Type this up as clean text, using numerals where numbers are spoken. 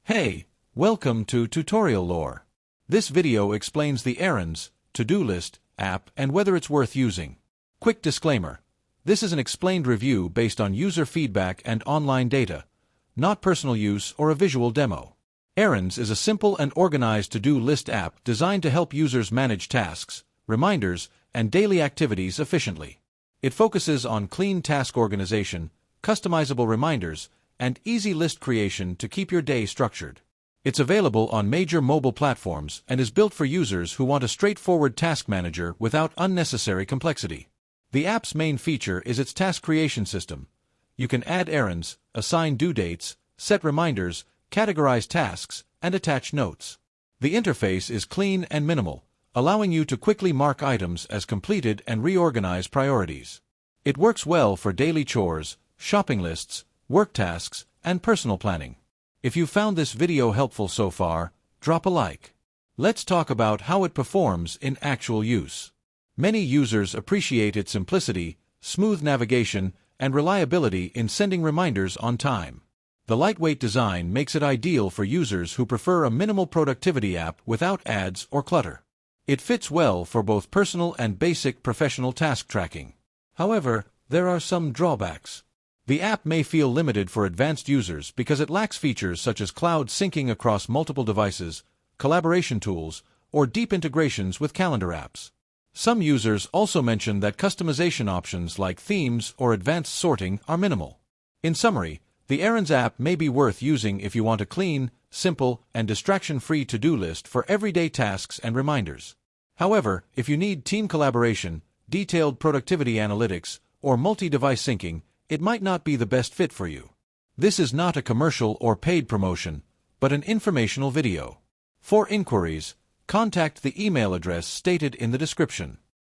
Hey, welcome to Tutorial Lore. This video explains the Errands, to-do list, app and whether it's worth using. Quick disclaimer. This is an explained review based on user feedback and online data, not personal use or a visual demo. Errands is a simple and organized to-do list app designed to help users manage tasks, reminders, and daily activities efficiently. It focuses on clean task organization, customizable reminders, and easy list creation to keep your day structured. It's available on major mobile platforms and is built for users who want a straightforward task manager without unnecessary complexity. The app's main feature is its task creation system. You can add errands, assign due dates, set reminders, categorize tasks, and attach notes. The interface is clean and minimal, allowing you to quickly mark items as completed and reorganize priorities. It works well for daily chores, shopping lists, work tasks, and personal planning. If you found this video helpful so far, drop a like. Let's talk about how it performs in actual use. Many users appreciate its simplicity, smooth navigation, and reliability in sending reminders on time. The lightweight design makes it ideal for users who prefer a minimal productivity app without ads or clutter. It fits well for both personal and basic professional task tracking. However, there are some drawbacks. The app may feel limited for advanced users because it lacks features such as cloud syncing across multiple devices, collaboration tools, or deep integrations with calendar apps. Some users also mention that customization options like themes or advanced sorting are minimal. In summary, the Errands app may be worth using if you want a clean, simple, and distraction-free to-do list for everyday tasks and reminders. However, if you need team collaboration, detailed productivity analytics, or multi-device syncing, it might not be the best fit for you. This is not a commercial or paid promotion, but an informational video. For inquiries, contact the email address stated in the description.